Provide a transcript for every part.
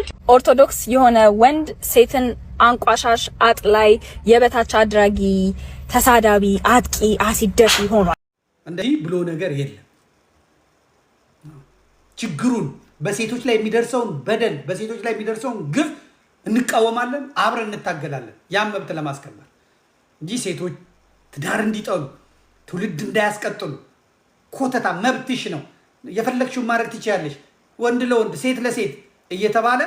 ተፈጥሯል። ኦርቶዶክስ የሆነ ወንድ ሴትን አንቋሻሽ፣ አጥላይ፣ የበታች አድራጊ፣ ተሳዳቢ፣ አጥቂ፣ አሲደፊ ሆኗል። እንደዚህ ብሎ ነገር የለም። ችግሩን በሴቶች ላይ የሚደርሰውን በደል፣ በሴቶች ላይ የሚደርሰውን ግፍ እንቃወማለን፣ አብረን እንታገላለን፣ ያን መብት ለማስከበር እንጂ ሴቶች ትዳር እንዲጠሉ ትውልድ እንዳያስቀጥሉ ኮተታ መብትሽ ነው፣ የፈለግሽውን ማድረግ ትችያለሽ፣ ወንድ ለወንድ ሴት ለሴት እየተባለ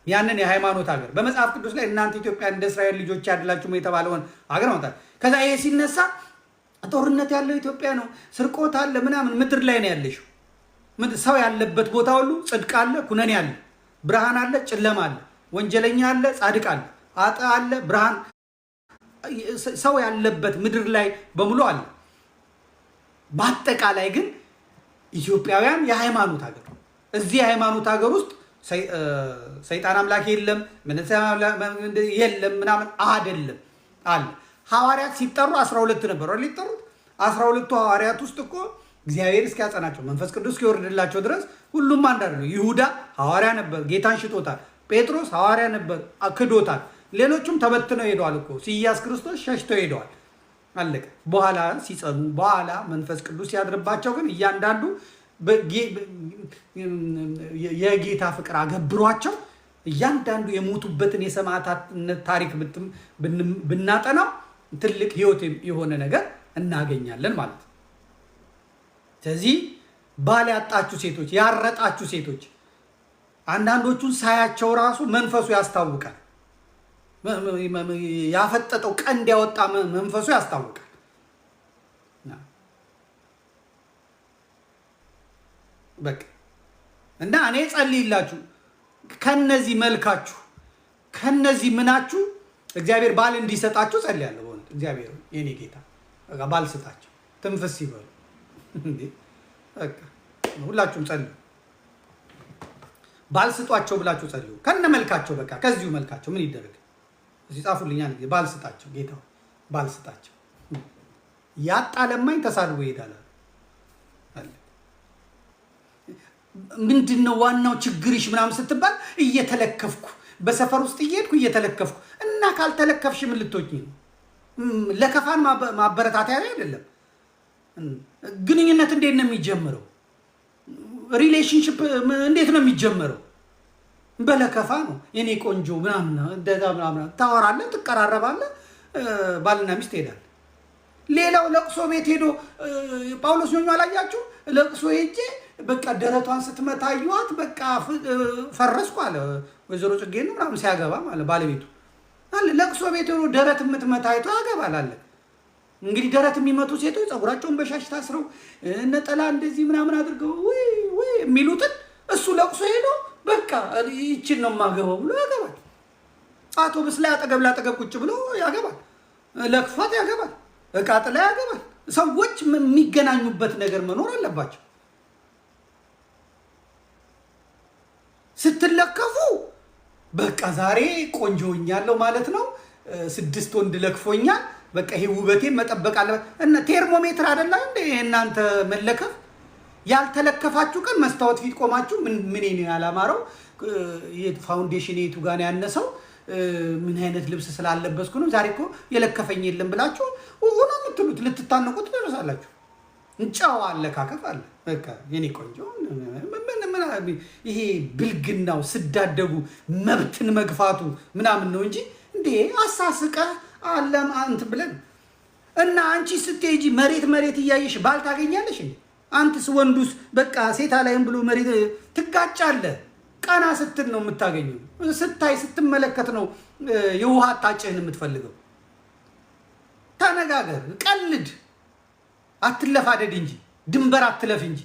ያንን የሃይማኖት ሀገር በመጽሐፍ ቅዱስ ላይ እናንተ ኢትዮጵያ እንደ እስራኤል ልጆች ያድላችሁ የተባለውን ሀገር ማውጣት። ከዛ ይሄ ሲነሳ ጦርነት ያለው ኢትዮጵያ ነው፣ ስርቆት አለ ምናምን። ምድር ላይ ነው ያለሽው። ሰው ያለበት ቦታ ሁሉ ጽድቅ አለ፣ ኩነኔ አለ፣ ብርሃን አለ፣ ጨለማ አለ፣ ወንጀለኛ አለ፣ ጻድቅ አለ፣ አጣ አለ፣ ብርሃን። ሰው ያለበት ምድር ላይ በሙሉ አለ። በአጠቃላይ ግን ኢትዮጵያውያን የሃይማኖት ሀገር፣ እዚህ የሃይማኖት ሀገር ውስጥ ሰይጣን አምላክ የለም የለም ምናምን አይደለም አለ። ሐዋርያት ሲጠሩ 12 ነበሩ አይደል? ይጠሩት 12ቱ ሐዋርያት ውስጥ እኮ እግዚአብሔር እስኪያጸናቸው መንፈስ ቅዱስ እስኪወርድላቸው ድረስ ሁሉም አንድ አይደለም። ይሁዳ ሐዋርያ ነበር፣ ጌታን ሽጦታል። ጴጥሮስ ሐዋርያ ነበር፣ ክዶታል። ሌሎቹም ተበትነው ሄደዋል እኮ ሲያዝ ክርስቶስ ሸሽተው ሄደዋል። አለቀ። በኋላ ሲጸኑ በኋላ መንፈስ ቅዱስ ሲያድርባቸው ግን እያንዳንዱ የጌታ ፍቅር አገብሯቸው እያንዳንዱ የሞቱበትን የሰማዕታትነት ታሪክ ብናጠናው ትልቅ ህይወት የሆነ ነገር እናገኛለን ማለት ነው። ስለዚህ ባል ያጣችሁ ሴቶች፣ ያረጣችሁ ሴቶች አንዳንዶቹን ሳያቸው ራሱ መንፈሱ ያስታውቃል። ያፈጠጠው ቀንድ ያወጣ መንፈሱ ያስታውቃል። በቃ እና እኔ ጸልይላችሁ ከነዚህ መልካችሁ ከነዚህ ምናችሁ እግዚአብሔር ባል እንዲሰጣችሁ ጸልያለሁ። በእውነት እግዚአብሔር የኔ ጌታ በቃ ባል ስጣችሁ፣ ትንፍስ ይበሉ እንዴ። በቃ ሁላችሁም ጸልዩ፣ ባል ስጧቸው ብላችሁ ጸልዩ። ከነ መልካቸው በቃ ከዚሁ መልካቸው ምን ይደረግ እዚህ ጻፉልኛል። ባል ስጣቸው፣ ጌታ ባል ስጣቸው። ያጣ ለማኝ ተሳድቦ ይሄዳል። ምንድነው ዋናው ችግርሽ ምናምን ስትባል እየተለከፍኩ በሰፈር ውስጥ እየሄድኩ እየተለከፍኩ እና ካልተለከፍሽ ምን ልትሆኚ ነው? ለከፋን ማበረታታያ አይደለም። ግንኙነት እንዴት ነው የሚጀምረው? ሪሌሽንሺፕ እንዴት ነው የሚጀምረው? በለከፋ ነው። የኔ ቆንጆ ምናምን እንደዛ ምናምን ታወራለህ፣ ትቀራረባለህ፣ ባልና ሚስት ይሄዳል። ሌላው ለቅሶ ቤት ሄዶ ጳውሎስ ኞኞ አላያችሁ? ለቅሶ ሄጄ በቃ ደረቷን ስትመታ አየኋት፣ በቃ ፈረስኩ አለ። ወይዘሮ ጽጌ ነው ምናምን ሲያገባ ማለት ባለቤቱ አለ። ለቅሶ ቤት ሄዶ ደረት የምትመታ አይቶ ያገባል አለ። እንግዲህ ደረት የሚመቱ ሴቶች ፀጉራቸውን በሻሽ ታስረው ነጠላ እንደዚህ ምናምን አድርገው ወይ ወይ የሚሉትን እሱ ለቅሶ ሄዶ በቃ ይችን ነው የማገባው ብሎ ያገባል። አውቶብስ ላይ አጠገብ ላጠገብ ቁጭ ብሎ ያገባል። ለክፋት ያገባል። እቃ ጥላ ያገባል። ሰዎች የሚገናኙበት ነገር መኖር አለባቸው። ስትለከፉ በቃ ዛሬ ቆንጆ ሆኛለሁ ማለት ነው፣ 6 ወንድ ለክፎኛል፣ በቃ ይሄ ውበቴን መጠበቅ አለበት። እና ቴርሞሜትር አይደለ እንዴ እናንተ መለከፍ? ያልተለከፋችሁ ቀን መስታወት ፊት ቆማችሁ ምን ነው ያላማረው፣ ፋውንዴሽን የቱ ጋር ነው ያነሰው፣ ምን አይነት ልብስ ስላለበስኩ ነው ዛሬ እኮ የለከፈኝ የለም ብላችሁ ሆኖ የምትሉት ልትታነቁ ትደርሳላችሁ። እንጫው አለካከፍ አለ። በቃ የኔ ቆንጆ ይሄ ብልግናው ስዳደጉ መብትን መግፋቱ ምናምን ነው እንጂ እንዴ አሳስቀህ አለም አንተ ብለን እና አንቺ ስትሄጂ መሬት እያየሽ ባል ታገኛለሽ እንዴ? አንተስ ወንዱስ በቃ ሴት አላይም ብሎ መሬት ትጋጫለህ። ቀና ስትል ነው የምታገኘው። ስታይ ስትመለከት ነው የውሃ አጣጭህን የምትፈልገው። ተነጋገር፣ ቀልድ፣ አትለፋደድ እንጂ ድንበር አትለፍ እንጂ።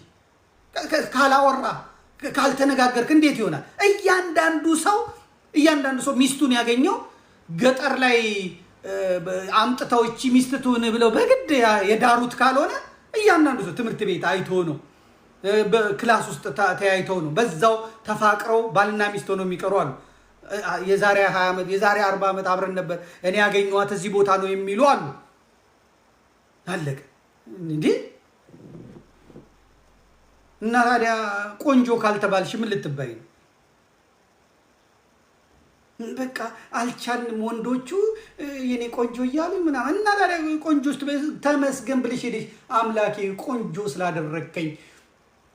ካላወራ ካልተነጋገርክ እንዴት ይሆናል? እያንዳንዱ ሰው ሚስቱን ያገኘው ገጠር ላይ አምጥተው እቺ ሚስት ትሁን ብለው በግድ የዳሩት ካልሆነ እያንዳንዱ ሰው ትምህርት ቤት አይቶ ነው፣ በክላስ ውስጥ ተያይተው ነው፣ በዛው ተፋቅረው ባልና ሚስት ሆነው የሚቀሩ አሉ። የዛሬ 20 ዓመት የዛሬ 40 ዓመት አብረን ነበር፣ እኔ ያገኘኋት እዚህ ቦታ ነው የሚሉ አሉ። አለቀ እንዴ? እና ታዲያ ቆንጆ ካልተባልሽ ምን ልትባይ ነው? በቃ አልቻልንም ወንዶቹ የኔ ቆንጆ እያሉ ምናምን እና ቆንጆስ ተመስገን ብለሽ ሄደሽ አምላኬ ቆንጆ ስላደረከኝ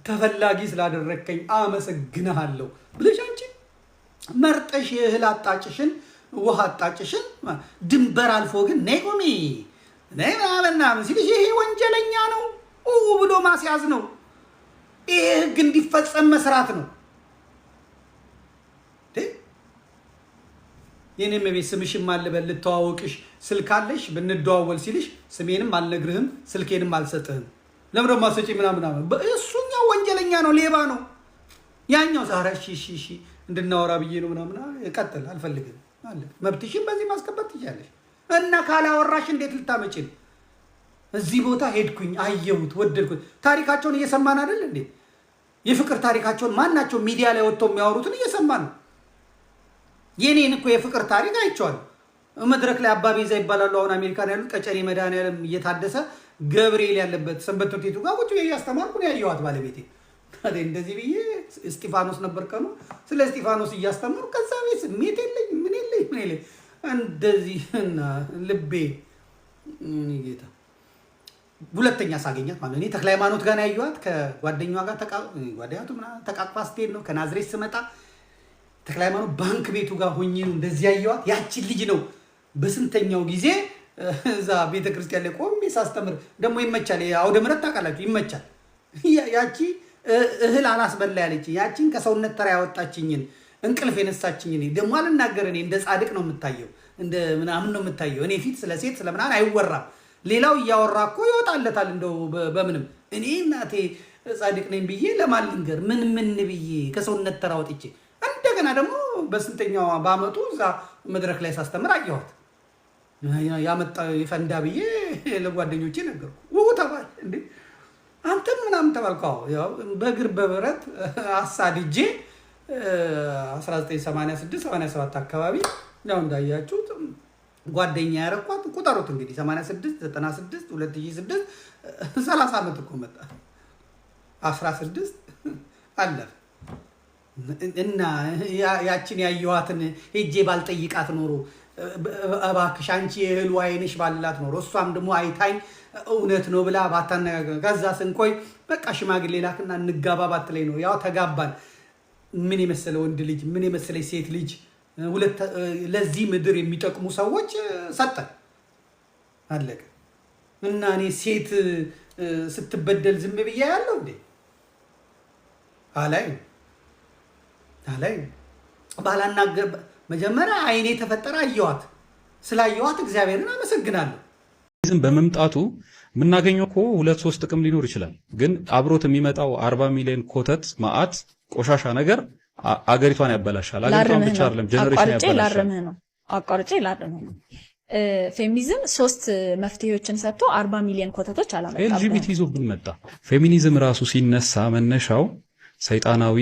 ተፈላጊ ስላደረከኝ አመሰግናለሁ ብለሽ አንቺ መርጠሽ የእህል አጣጭሽን ውሃ አጣጭሽን ድንበር አልፎ ግን ነይቆሚ ነይ ምናምን ሲልሽ ይሄ ወንጀለኛ ነው ብሎ ማስያዝ ነው። ይሄ ህግ እንዲፈጸም መስራት ነው። የኔም ቤት ስምሽም አልበል ልተዋወቅሽ ስልክ አለሽ ብንደዋወል ሲልሽ ስሜንም አልነግርህም ስልኬንም አልሰጥህም ለምን ደግሞ ማሰጪ ምናምን እሱኛው ወንጀለኛ ነው ሌባ ነው። ያኛው ዛሬ እሺ እንድናወራ ብዬ ነው ምናምን ቀጥል አልፈልግም አለ መብትሽን በዚህ ማስከበር ትችያለሽ። እና ካላወራሽ እንዴት ልታመጪ ነው? እዚህ ቦታ ሄድኩኝ አየሁት ወደድኩት ታሪካቸውን እየሰማን አይደል እንዴ? የፍቅር ታሪካቸውን ማናቸው ሚዲያ ላይ ወጥተው የሚያወሩትን እየሰማን ነው። የኔን እኮ የፍቅር ታሪክ አይቼዋለሁ። መድረክ ላይ አባቤዛ ይባላሉ አሁን አሜሪካን ያሉት ቀጨኔ መድኃኒዓለም እየታደሰ ገብርኤል ያለበት ሰንበት ትምህርት ቤቱ ጋር ቁጭ ብዬ እያስተማርኩ ነው ያየኋት ባለቤቴ። እንደዚህ ብዬ እስጢፋኖስ ነበር ቀኑ ስለ እስጢፋኖስ እያስተማርኩ ከዛ ቤት ስሜት የለኝ ምን የለኝ እንደዚህ እና ልቤ ጌታ ሁለተኛ ሳገኛት ማለት እኔ ተክለ ሃይማኖት ጋር ያየኋት ከጓደኛዋ ጋር ተቃቅፋ ስትሄድ ነው። ከናዝሬት ስመጣ ተክለ ሃይማኖት ባንክ ቤቱ ጋር ሆኜ ነው እንደዚህ ያየኋት። ያቺን ልጅ ነው በስንተኛው ጊዜ እዛ ቤተክርስቲያን ላይ ቆሜ ሳስተምር ደግሞ ይመቻል። አውደ ምሕረት ታውቃላችሁ ይመቻል። ያቺ እህል አላስበላ ያለችኝ ያቺን ከሰውነት ተራ ያወጣችኝን እንቅልፍ የነሳችኝ ደግሞ አልናገር እኔ እንደ ጻድቅ ነው የምታየው እንደ ምናምን ነው የምታየው። እኔ ፊት ስለ ሴት ስለምናምን አይወራም። ሌላው እያወራ እኮ ይወጣለታል እንደው በምንም እኔ እናቴ ጻድቅ ነኝ ብዬ ለማልንገር ምን ብዬ ከሰውነት ተራ ወጥቼ እንደገና ደግሞ በስንተኛው በአመቱ እዛ መድረክ ላይ ሳስተምር አየኋት። ያመጣ ይፈንዳ ብዬ ለጓደኞቼ ነገርኩ። ተባል እንዴ አንተም ምናምን ተባልኩ። ያው በእግር በብረት አሳድጄ 1986 87 አካባቢ ያው እንዳያችሁት ጓደኛ ያረኳት ቁጠሩት እንግዲህ 86 96 2006 30 አመት እኮ መጣ 16 አለፈ። እና ያችን ያየኋትን ሄጄ ባልጠይቃት ኖሮ እባክሽ አንቺ የእህሉ አይንሽ ባላት ኖሮ እሷም ደግሞ አይታኝ እውነት ነው ብላ ባታነጋገር ከዛ ስንቆይ በቃ ሽማግሌ ላክና እንጋባ ባትለኝ ነው። ያው ተጋባን። ምን የመሰለ ወንድ ልጅ ምን የመሰለች ሴት ልጅ ሁለት ለዚህ ምድር የሚጠቅሙ ሰዎች ሰጠን አለቀ። እና እኔ ሴት ስትበደል ዝም ብዬ ያለው እንዴ አላይ ባላናገር መጀመሪያ አይኔ ተፈጠረ አየዋት። ስላየዋት እግዚአብሔርን አመሰግናለሁ። ዝም በመምጣቱ የምናገኘው እኮ 2-3 ጥቅም ሊኖር ይችላል። ግን አብሮት የሚመጣው 40 ሚሊዮን ኮተት ማአት ቆሻሻ ነገር አገሪቷን ያበላሻል። አገሪቷን ብቻ አይደለም ጀነሬሽን ያበላሻል። አቋርጬ ላርምህ ነው። ፌሚኒዝም 3 መፍትሄዎችን ሰጥቶ 40 ሚሊዮን ኮተቶች አላመጣም። ኤልጂቢቲ ይዞብን መጣ። ፌሚኒዝም ራሱ ሲነሳ መነሻው ሰይጣናዊ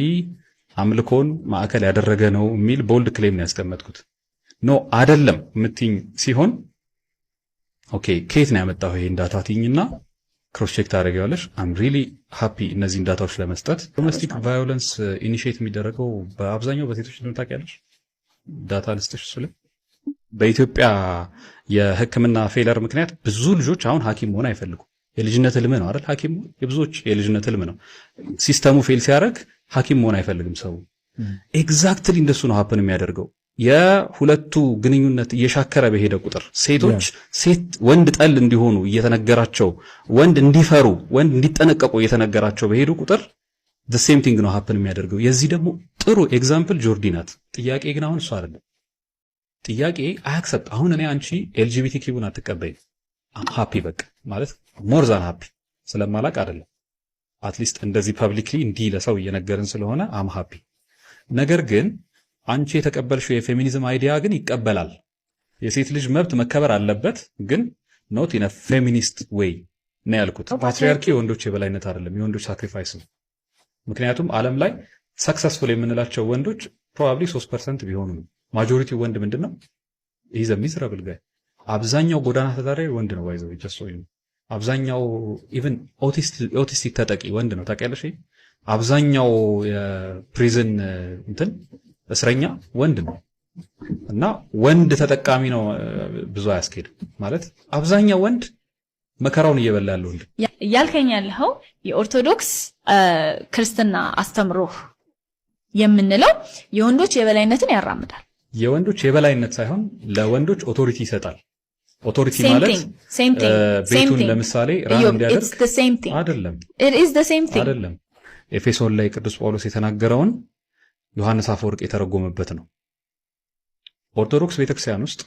አምልኮን ማዕከል ያደረገ ነው የሚል ቦልድ ክሌም ነው ያስቀመጥኩት። ኖ አይደለም ምትኝ ሲሆን ኦኬ ከየት ነው ያመጣው ይሄን ዳታ ትኝና ክሮስ ቼክ ታደርጊዋለሽ። አም ሪሊ ሃፒ እነዚህን ዳታዎች ለመስጠት። ዶሜስቲክ ቫዮለንስ ኢኒሺየት የሚደረገው በአብዛኛው በሴቶች ነው ታውቂያለሽ። ዳታ ልስጥሽ እሱ ላይ በኢትዮጵያ የሕክምና ፌለር ምክንያት ብዙ ልጆች አሁን ሐኪም መሆን አይፈልጉም። የልጅነት ህልም ነው አይደል? ሐኪም የብዙዎች የልጅነት ህልም ነው። ሲስተሙ ፌል ሲያደርግ ሐኪም መሆን አይፈልግም ሰው። ኤግዛክትሊ እንደሱ ነው ሀፕን የሚያደርገው። የሁለቱ ግንኙነት እየሻከረ በሄደ ቁጥር ሴቶች ሴት ወንድ ጠል እንዲሆኑ እየተነገራቸው፣ ወንድ እንዲፈሩ፣ ወንድ እንዲጠነቀቁ እየተነገራቸው በሄዱ ቁጥር the same thing ነው ሀፕን የሚያደርገው። የዚህ ደግሞ ጥሩ ኤግዛምፕል ጆርዲ ናት። ጥያቄ ግን አሁን እሱ አይደለም ጥያቄ አክሰፕት። አሁን እኔ አንቺ ኤልጂቢቲኪውን አትቀበይ አም ሃፒ በቃ ማለት ሞር ዛን ሃፒ ስለማላቅ አይደለም። አትሊስት እንደዚህ ፐብሊክሊ እንዲህ ለሰው እየነገርን ስለሆነ አም ሃፒ። ነገር ግን አንቺ የተቀበልሽው የፌሚኒዝም አይዲያ ግን ይቀበላል። የሴት ልጅ መብት መከበር አለበት፣ ግን ኖት ኢን አ ፌሚኒስት ዌይ ነው ያልኩት። ፓትሪያርኪ የወንዶች የበላይነት አይደለም፣ የወንዶች ሳክሪፋይስ ነው። ምክንያቱም ዓለም ላይ ሰክሰስፉል የምንላቸው ወንዶች ፕሮባብሊ 3% ቢሆኑ ነው። ማጆሪቲ ወንድ ምንድነው? ኢዝ አ ሚዘራብል ጋይ። አብዛኛው ጎዳና ተዳዳሪ ወንድ ነው። ባይዘው ጀስት አብዛኛው ኢቭን ኦቲስቲክ ተጠቂ ወንድ ነው። ታውቂያለሽ? አብዛኛው የፕሪዝን እንትን እስረኛ ወንድ ነው። እና ወንድ ተጠቃሚ ነው ብዙ አያስኬድም ማለት አብዛኛው ወንድ መከራውን እየበላ ያለው ወንድ ያልከኝ ያለው የኦርቶዶክስ ክርስትና አስተምሮ የምንለው የወንዶች የበላይነትን ያራምዳል። የወንዶች የበላይነት ሳይሆን ለወንዶች ኦቶሪቲ ይሰጣል። ኦቶሪቲ ማለት ቤቱን ለምሳሌ ራን እንዲያደርግ አይደለም። አይደለም። ኤፌሶን ላይ ቅዱስ ጳውሎስ የተናገረውን ዮሐንስ አፈወርቅ የተረጎመበት ነው። ኦርቶዶክስ ቤተክርስቲያን ውስጥ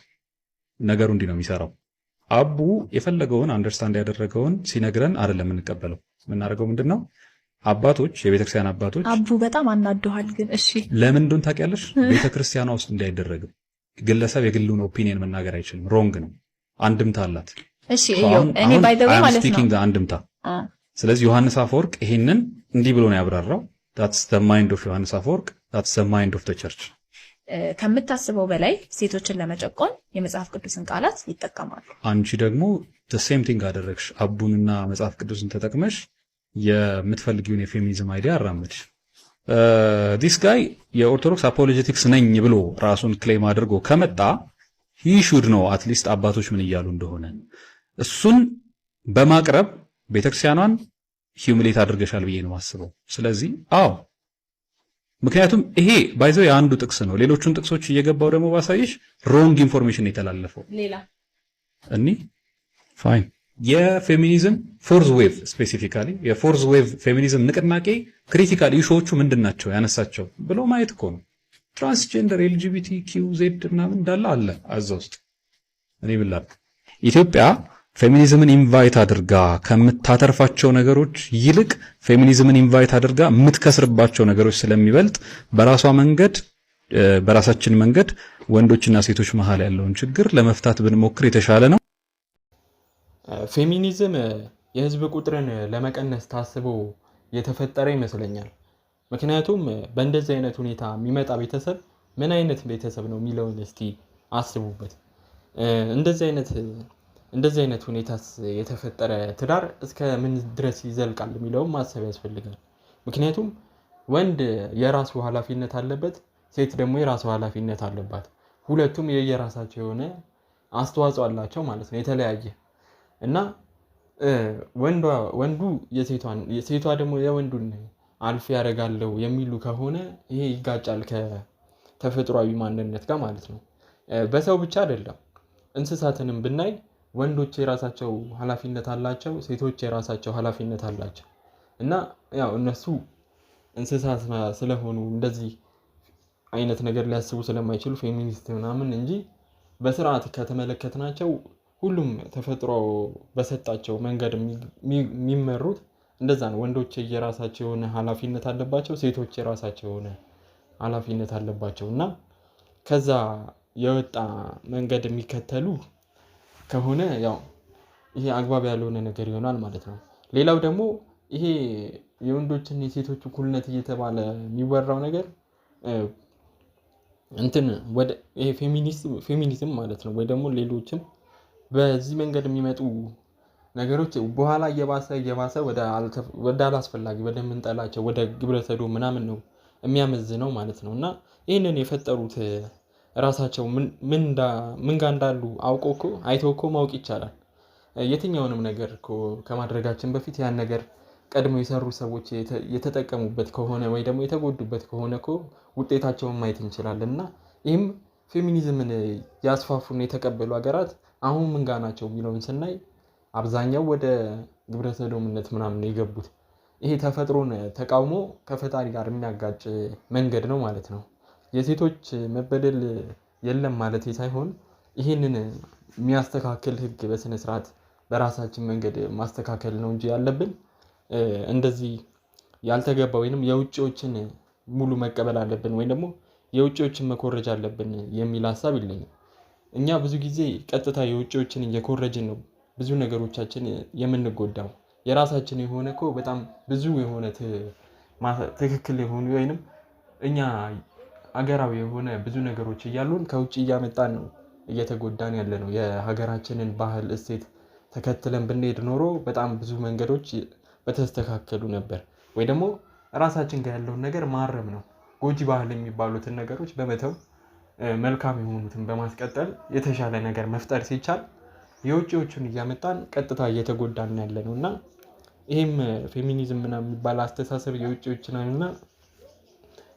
ነገሩ እንዲህ ነው የሚሰራው። አቡ የፈለገውን አንደርስታንድ ያደረገውን ሲነግረን አይደለም እንቀበለው። የምናደርገው ምንድነው? አባቶች የቤተክርስቲያን አባቶች አቡ በጣም አናደዋል። ግን እሺ ለምን እንደሆነ ታውቂያለሽ? ቤተክርስቲያኗ ውስጥ እንዳይደረግ ግለሰብ የግሉን ኦፒኒየን መናገር አይችልም። ሮንግ ነው። አንድምታ አላት። እሺ እኔ ባይ ዘ ዌይ ማለት ነው አንድምታ። ስለዚህ ዮሐንስ አፈወርቅ ይሄንን እንዲህ ብሎ ነው ያብራራው። that's the mind of ዮሐንስ አፈወርቅ that's the mind of the church። ከምታስበው በላይ ሴቶችን ለመጨቆን የመጽሐፍ ቅዱስን ቃላት ይጠቀማሉ። አንቺ ደግሞ the same thing አደረግሽ። አቡንና መጽሐፍ ቅዱስን ተጠቅመሽ የምትፈልጊውን የፌሚኒዝም አይዲያ አራመድሽ። this guy የኦርቶዶክስ አፖሎጀቲክስ ነኝ ብሎ ራሱን ክሌም አድርጎ ከመጣ he should know at least አባቶች ምን እያሉ እንደሆነ እሱን በማቅረብ ቤተክርስቲያኗን ሂዩሚሌት አድርገሻል ብዬ ነው ማስበው። ስለዚህ ምክንያቱም ይሄ ባይዘው የአንዱ ጥቅስ ነው። ሌሎቹን ጥቅሶች እየገባው ደግሞ ባሳይሽ ሮንግ ኢንፎርሜሽን የተላለፈው ሌላ ፋይን የፌሚኒዝም ፎርዝ ዌቭ ስፔሲፊካሊ የፎርዝ ዌቭ ፌሚኒዝም ንቅናቄ ክሪቲካል ኢሹዎቹ ምንድናቸው ያነሳቸው ብሎ ማየት እኮ ነው። ትራንስጀንደር ኤልጂቢቲ ኪው ዜድ ምናምን እንዳለ አለ አዛ ውስጥ። እኔ ብላክ ኢትዮጵያ ፌሚኒዝምን ኢንቫይት አድርጋ ከምታተርፋቸው ነገሮች ይልቅ ፌሚኒዝምን ኢንቫይት አድርጋ የምትከስርባቸው ነገሮች ስለሚበልጥ በራሳችን መንገድ ወንዶችና ሴቶች መሃል ያለውን ችግር ለመፍታት ብንሞክር የተሻለ ነው። ፌሚኒዝም የህዝብ ቁጥርን ለመቀነስ ታስቦ የተፈጠረ ይመስለኛል። ምክንያቱም በእንደዚህ አይነት ሁኔታ የሚመጣ ቤተሰብ ምን አይነት ቤተሰብ ነው የሚለውን እስቲ አስቡበት። እንደዚህ አይነት ሁኔታስ የተፈጠረ ትዳር እስከ ምን ድረስ ይዘልቃል የሚለውን ማሰብ ያስፈልጋል። ምክንያቱም ወንድ የራሱ ኃላፊነት አለበት፣ ሴት ደግሞ የራሱ ኃላፊነት አለባት። ሁለቱም የየራሳቸው የሆነ አስተዋጽኦ አላቸው ማለት ነው፣ የተለያየ እና ወንዱ የሴቷን ሴቷ ደግሞ የወንዱን አልፍ ያደርጋለው የሚሉ ከሆነ ይሄ ይጋጫል ከተፈጥሯዊ ማንነት ጋር ማለት ነው። በሰው ብቻ አይደለም፣ እንስሳትንም ብናይ ወንዶች የራሳቸው ኃላፊነት አላቸው፣ ሴቶች የራሳቸው ኃላፊነት አላቸው እና ያው እነሱ እንስሳት ስለሆኑ እንደዚህ አይነት ነገር ሊያስቡ ስለማይችሉ ፌሚኒስት ምናምን እንጂ በስርዓት ከተመለከትናቸው ሁሉም ተፈጥሮ በሰጣቸው መንገድ የሚመሩት እንደዛ ነው። ወንዶች የራሳቸው የሆነ ኃላፊነት አለባቸው፣ ሴቶች የራሳቸው የሆነ ኃላፊነት አለባቸው እና ከዛ የወጣ መንገድ የሚከተሉ ከሆነ ያው ይሄ አግባብ ያልሆነ ነገር ይሆናል ማለት ነው። ሌላው ደግሞ ይሄ የወንዶችና የሴቶች እኩልነት እየተባለ የሚወራው ነገር ወደ ይሄ ፌሚኒዝም ማለት ነው ወይ ደግሞ ሌሎችም በዚህ መንገድ የሚመጡ ነገሮች በኋላ እየባሰ ወደ አላስፈላጊ ወደ ምንጠላቸው ወደ ግብረ ሰዶም ምናምን ነው የሚያመዝነው ማለት ነው እና ይህንን የፈጠሩት ራሳቸው ምን ጋር እንዳሉ አይተው እኮ ማወቅ ይቻላል። የትኛውንም ነገር እኮ ከማድረጋችን በፊት ያን ነገር ቀድሞ የሰሩ ሰዎች የተጠቀሙበት ከሆነ ወይ ደግሞ የተጎዱበት ከሆነ እኮ ውጤታቸውን ማየት እንችላለን እና ይህም ፌሚኒዝምን ያስፋፉና የተቀበሉ ሀገራት አሁን ምን ጋር ናቸው የሚለውን ስናይ አብዛኛው ወደ ግብረ ሰዶምነት ምናምን ነው የገቡት። ይሄ ተፈጥሮን ተቃውሞ ከፈጣሪ ጋር የሚያጋጭ መንገድ ነው ማለት ነው። የሴቶች መበደል የለም ማለት ሳይሆን ይህንን የሚያስተካክል ህግ በስነ ስርዓት በራሳችን መንገድ ማስተካከል ነው እንጂ ያለብን እንደዚህ ያልተገባ ወይንም የውጪዎችን ሙሉ መቀበል አለብን ወይ ደግሞ የውጪዎችን መኮረጅ አለብን የሚል ሀሳብ የለኝም። እኛ ብዙ ጊዜ ቀጥታ የውጪዎችን እየኮረጅን ነው ብዙ ነገሮቻችን የምንጎዳው። የራሳችን የሆነ እኮ በጣም ብዙ የሆነ ትክክል የሆኑ ወይንም እኛ አገራዊ የሆነ ብዙ ነገሮች እያሉን ከውጭ እያመጣን ነው እየተጎዳን ያለ ነው። የሀገራችንን ባህል እሴት ተከትለን ብንሄድ ኖሮ በጣም ብዙ መንገዶች በተስተካከሉ ነበር። ወይ ደግሞ ራሳችን ጋር ያለውን ነገር ማረም ነው። ጎጂ ባህል የሚባሉትን ነገሮች በመተው መልካም የሆኑትን በማስቀጠል የተሻለ ነገር መፍጠር ሲቻል የውጭዎቹን እያመጣን ቀጥታ እየተጎዳን ያለ ነው እና ይህም ፌሚኒዝም ምናምን የሚባል አስተሳሰብ የውጭዎች ነው እና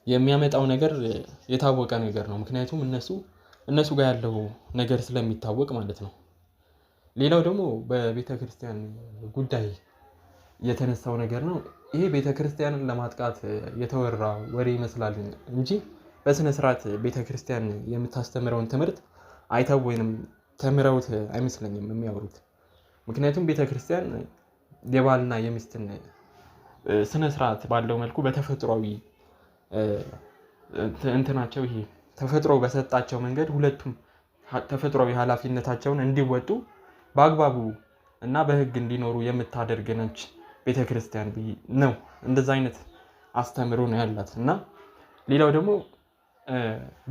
የሚያመጣው ነገር የታወቀ ነገር ነው። ምክንያቱም እነሱ ጋር ያለው ነገር ስለሚታወቅ ማለት ነው። ሌላው ደግሞ በቤተክርስቲያን ጉዳይ የተነሳው ነገር ነው። ይሄ ቤተክርስቲያንን ለማጥቃት የተወራ ወሬ ይመስላል እንጂ በስነ ስርዓት ቤተክርስቲያን የምታስተምረውን ትምህርት አይተው ወይንም ተምረውት አይመስለኝም የሚያወሩት። ምክንያቱም ቤተክርስቲያን የባልና የሚስትን ስነ ስርዓት ባለው መልኩ በተፈጥሯዊ እንትናቸው ይሄ ተፈጥሮ በሰጣቸው መንገድ ሁለቱም ተፈጥሯዊ ኃላፊነታቸውን እንዲወጡ በአግባቡ እና በህግ እንዲኖሩ የምታደርግ ነች ቤተክርስቲያን ነው። እንደዛ አይነት አስተምሮ ነው ያላት እና ሌላው ደግሞ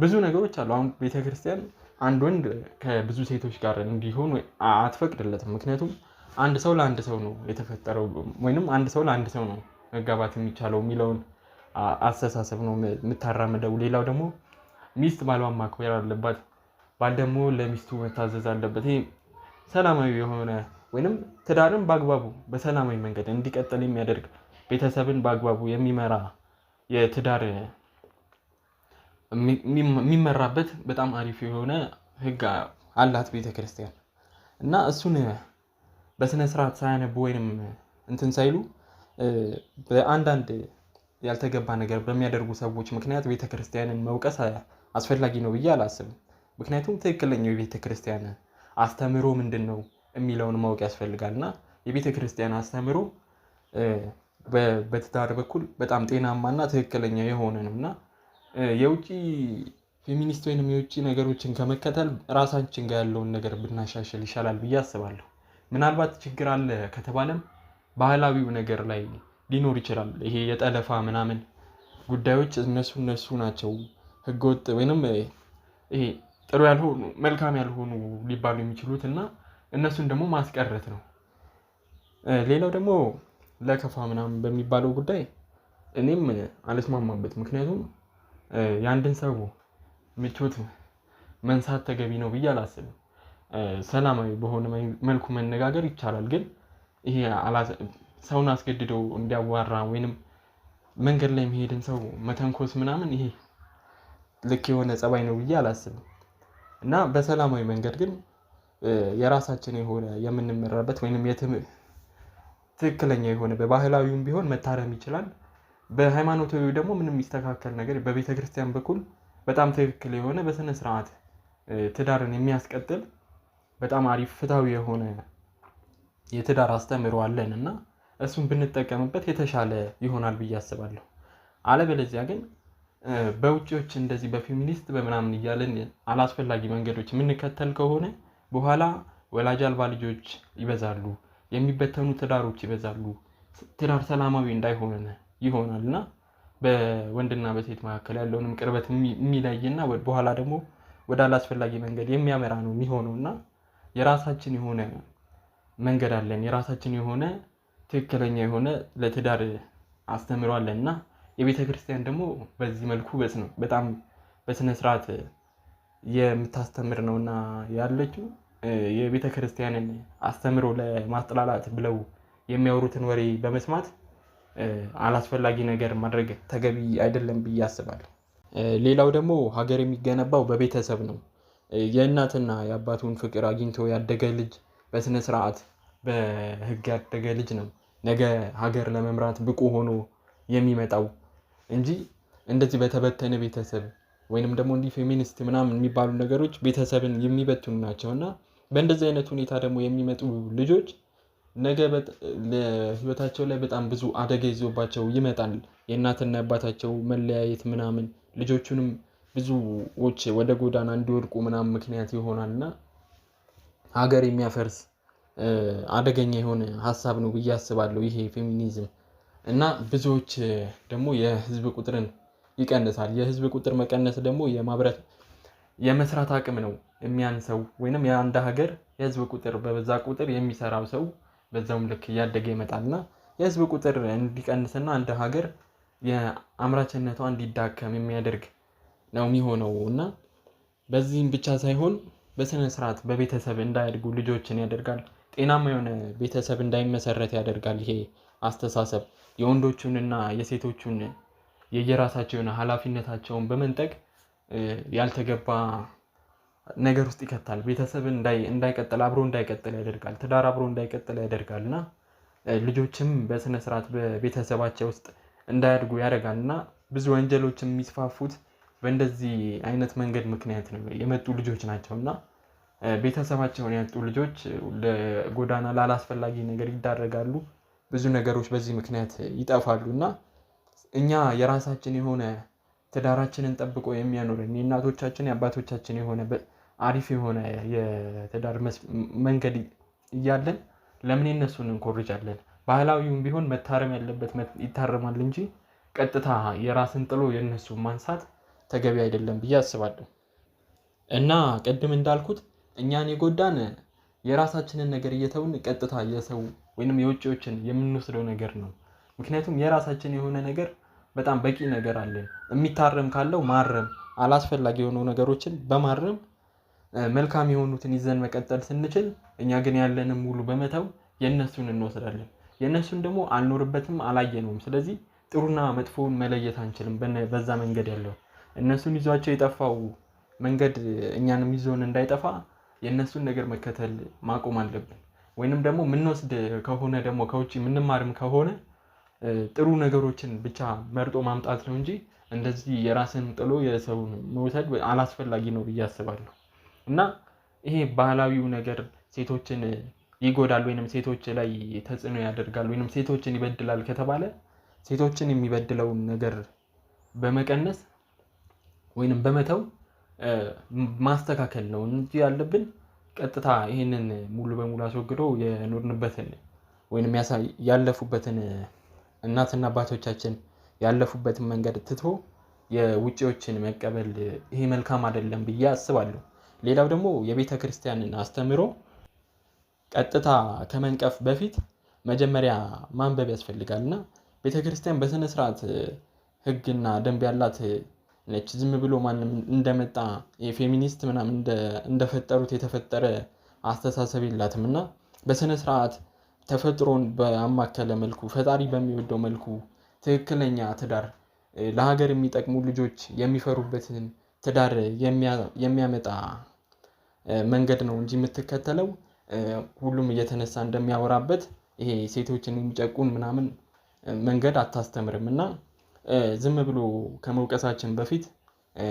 ብዙ ነገሮች አሉ። አሁን ቤተክርስቲያን አንድ ወንድ ከብዙ ሴቶች ጋር እንዲሆን አትፈቅድለትም። ምክንያቱም አንድ ሰው ለአንድ ሰው ነው የተፈጠረው ወይንም አንድ ሰው ለአንድ ሰው ነው መጋባት የሚቻለው የሚለውን አስተሳሰብ ነው የምታራምደው። ሌላው ደግሞ ሚስት ባሏን ማክበር አለባት፣ ባል ደግሞ ለሚስቱ መታዘዝ አለበት። ይሄ ሰላማዊ የሆነ ወይንም ትዳርን በአግባቡ በሰላማዊ መንገድ እንዲቀጥል የሚያደርግ ቤተሰብን በአግባቡ የሚመራ የትዳር የሚመራበት በጣም አሪፍ የሆነ ህግ አላት ቤተክርስቲያን እና እሱን በስነ ስርዓት ሳያነቡ ወይንም እንትን ሳይሉ በአንዳንድ ያልተገባ ነገር በሚያደርጉ ሰዎች ምክንያት ቤተክርስቲያንን መውቀስ አስፈላጊ ነው ብዬ አላስብም። ምክንያቱም ትክክለኛው የቤተክርስቲያን አስተምሮ ምንድን ነው የሚለውን ማወቅ ያስፈልጋል እና የቤተክርስቲያን አስተምሮ በትዳር በኩል በጣም ጤናማና ትክክለኛ የሆነ ነው እና የውጭ ፌሚኒስት ወይንም የውጭ ነገሮችን ከመከተል ራሳችን ጋር ያለውን ነገር ብናሻሽል ይሻላል ብዬ አስባለሁ። ምናልባት ችግር አለ ከተባለም ባህላዊው ነገር ላይ ሊኖር ይችላል። ይሄ የጠለፋ ምናምን ጉዳዮች እነሱ ናቸው ህገወጥ ወይንም ይሄ ጥሩ ያልሆኑ መልካም ያልሆኑ ሊባሉ የሚችሉት እና እነሱን ደግሞ ማስቀረት ነው። ሌላው ደግሞ ለከፋ ምናምን በሚባለው ጉዳይ እኔም አልስማማበት። ምክንያቱም የአንድን ሰው ምቾት መንሳት ተገቢ ነው ብዬ አላስብም። ሰላማዊ በሆነ መልኩ መነጋገር ይቻላል። ግን ይሄ ሰውን አስገድደው እንዲያዋራ ወይንም መንገድ ላይ የሚሄድን ሰው መተንኮስ ምናምን ይሄ ልክ የሆነ ጸባይ ነው ብዬ አላስብም እና በሰላማዊ መንገድ ግን የራሳችን የሆነ የምንመራበት ወይንም ትክክለኛ የሆነ በባህላዊውም ቢሆን መታረም ይችላል። በሃይማኖታዊ ደግሞ ምንም የሚስተካከል ነገር በቤተክርስቲያን በኩል በጣም ትክክል የሆነ በስነ ስርዓት ትዳርን የሚያስቀጥል በጣም አሪፍ ፍትሃዊ የሆነ የትዳር አስተምሮ አለን እና እሱን ብንጠቀምበት የተሻለ ይሆናል ብዬ አስባለሁ። አለበለዚያ ግን በውጪዎች እንደዚህ በፌሚኒስት በምናምን እያለን አላስፈላጊ መንገዶች የምንከተል ከሆነ በኋላ ወላጅ አልባ ልጆች ይበዛሉ፣ የሚበተኑ ትዳሮች ይበዛሉ፣ ትዳር ሰላማዊ እንዳይሆን ይሆናል እና በወንድና በሴት መካከል ያለውንም ቅርበት የሚለይና በኋላ ደግሞ ወደ አላስፈላጊ መንገድ የሚያመራ ነው የሚሆነው እና የራሳችን የሆነ መንገድ አለን፣ የራሳችን የሆነ ትክክለኛ የሆነ ለትዳር አስተምሮ አለን እና የቤተክርስቲያን ደግሞ በዚህ መልኩ በጣም በስነ ስርዓት የምታስተምር ነውና ያለችው የቤተክርስቲያንን አስተምሮ ለማጥላላት ብለው የሚያወሩትን ወሬ በመስማት አላስፈላጊ ነገር ማድረግ ተገቢ አይደለም ብዬ አስባለሁ። ሌላው ደግሞ ሀገር የሚገነባው በቤተሰብ ነው። የእናትና የአባቱን ፍቅር አግኝቶ ያደገ ልጅ በስነ ስርዓት በህግ ያደገ ልጅ ነው ነገ ሀገር ለመምራት ብቁ ሆኖ የሚመጣው እንጂ እንደዚህ በተበተነ ቤተሰብ ወይንም ደግሞ እንዲህ ፌሚኒስት ምናምን የሚባሉ ነገሮች ቤተሰብን የሚበትኑ ናቸው እና በእንደዚህ አይነት ሁኔታ ደግሞ የሚመጡ ልጆች ነገ ለህይወታቸው ላይ በጣም ብዙ አደጋ ይዞባቸው ይመጣል። የእናትና የአባታቸው መለያየት ምናምን ልጆቹንም ብዙዎች ወደ ጎዳና እንዲወድቁ ምናምን ምክንያት ይሆናል እና ሀገር የሚያፈርስ አደገኛ የሆነ ሀሳብ ነው ብዬ አስባለሁ ይሄ ፌሚኒዝም እና ብዙዎች ደግሞ የህዝብ ቁጥርን ይቀንሳል። የህዝብ ቁጥር መቀነስ ደግሞ የመስራት አቅም ነው የሚያንሰው ወይንም የአንድ ሀገር የህዝብ ቁጥር በበዛ ቁጥር የሚሰራው ሰው በዛውም ልክ እያደገ ይመጣልና የህዝብ ቁጥር እንዲቀንስና አንድ ሀገር የአምራችነቷ እንዲዳከም የሚያደርግ ነው የሚሆነው እና በዚህም ብቻ ሳይሆን በስነ ስርዓት በቤተሰብ እንዳያድጉ ልጆችን ያደርጋል። ጤናማ የሆነ ቤተሰብ እንዳይመሰረት ያደርጋል። ይሄ አስተሳሰብ የወንዶቹንና የሴቶቹን የየራሳቸውን ኃላፊነታቸውን በመንጠቅ ያልተገባ ነገር ውስጥ ይከታል። ቤተሰብ እንዳይቀጥል አብሮ እንዳይቀጥል ያደርጋል። ትዳር አብሮ እንዳይቀጥል ያደርጋልና ልጆችም በስነ ስርዓት በቤተሰባቸው ውስጥ እንዳያድጉ ያደርጋልና ብዙ ወንጀሎች የሚስፋፉት በእንደዚህ አይነት መንገድ ምክንያት ነው የመጡ ልጆች ናቸውና ቤተሰባቸውን ያጡ ልጆች ለጎዳና ላላስፈላጊ ነገር ይዳረጋሉ። ብዙ ነገሮች በዚህ ምክንያት ይጠፋሉና እኛ የራሳችን የሆነ ትዳራችንን ጠብቆ የሚያኖረን የእናቶቻችን የአባቶቻችን የሆነ አሪፍ የሆነ የትዳር መንገድ እያለን ለምን እነሱን እንኮርጃለን? ባህላዊውም ቢሆን መታረም ያለበት ይታረማል እንጂ ቀጥታ የራስን ጥሎ የእነሱን ማንሳት ተገቢ አይደለም ብዬ አስባለሁ። እና ቅድም እንዳልኩት እኛን የጎዳን የራሳችንን ነገር እየተውን ቀጥታ የሰው ወይንም የውጭዎችን የምንወስደው ነገር ነው። ምክንያቱም የራሳችን የሆነ ነገር በጣም በቂ ነገር አለን። የሚታረም ካለው ማረም፣ አላስፈላጊ የሆኑ ነገሮችን በማረም መልካም የሆኑትን ይዘን መቀጠል ስንችል፣ እኛ ግን ያለንን ሙሉ በመተው የእነሱን እንወስዳለን። የእነሱን ደግሞ አልኖርበትም አላየነውም። ስለዚህ ጥሩና መጥፎውን መለየት አንችልም። በዛ መንገድ ያለው እነሱን ይዟቸው የጠፋው መንገድ እኛንም ይዞን እንዳይጠፋ የእነሱን ነገር መከተል ማቆም አለብን። ወይንም ደግሞ የምንወስድ ከሆነ ደግሞ ከውጭ የምንማርም ከሆነ ጥሩ ነገሮችን ብቻ መርጦ ማምጣት ነው እንጂ እንደዚህ የራስን ጥሎ የሰውን መውሰድ አላስፈላጊ ነው ብዬ አስባለሁ። እና ይሄ ባህላዊው ነገር ሴቶችን ይጎዳል ወይንም ሴቶች ላይ ተጽዕኖ ያደርጋል ወይንም ሴቶችን ይበድላል ከተባለ ሴቶችን የሚበድለውን ነገር በመቀነስ ወይንም በመተው ማስተካከል ነው እንጂ ያለብን ቀጥታ ይሄንን ሙሉ በሙሉ አስወግዶ የኖርንበትን ወይንም ያለፉበትን እናትና አባቶቻችን ያለፉበትን መንገድ ትቶ የውጪዎችን መቀበል ይሄ መልካም አይደለም ብዬ አስባለሁ። ሌላው ደግሞ የቤተ ክርስቲያንን አስተምሮ ቀጥታ ከመንቀፍ በፊት መጀመሪያ ማንበብ ያስፈልጋልና ቤተ ክርስቲያን በስነ ስርዓት ሕግና ደንብ ያላት ነች። ዝም ብሎ ማንም እንደመጣ የፌሚኒስት ምናምን እንደፈጠሩት የተፈጠረ አስተሳሰብ የላትምና በስነ ስርዓት ተፈጥሮን በአማከለ መልኩ ፈጣሪ በሚወደው መልኩ ትክክለኛ ትዳር ለሀገር የሚጠቅሙ ልጆች የሚፈሩበትን ትዳር የሚያመጣ መንገድ ነው እንጂ የምትከተለው ሁሉም እየተነሳ እንደሚያወራበት ይሄ ሴቶችን የሚጨቁን ምናምን መንገድ አታስተምርም። እና ዝም ብሎ ከመውቀሳችን በፊት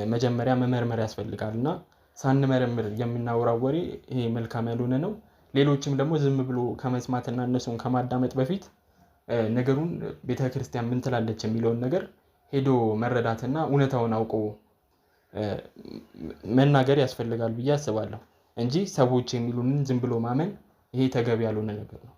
መጀመሪያ መመርመር ያስፈልጋል። እና ሳንመረምር የምናወራው ወሬ ይሄ መልካም ያልሆነ ነው። ሌሎችም ደግሞ ዝም ብሎ ከመስማትና እነሱን ከማዳመጥ በፊት ነገሩን ቤተክርስቲያን ምን ትላለች የሚለውን ነገር ሄዶ መረዳትና እውነታውን አውቆ መናገር ያስፈልጋል ብዬ አስባለሁ እንጂ ሰዎች የሚሉንን ዝም ብሎ ማመን ይሄ ተገቢ ያልሆነ ነገር ነው።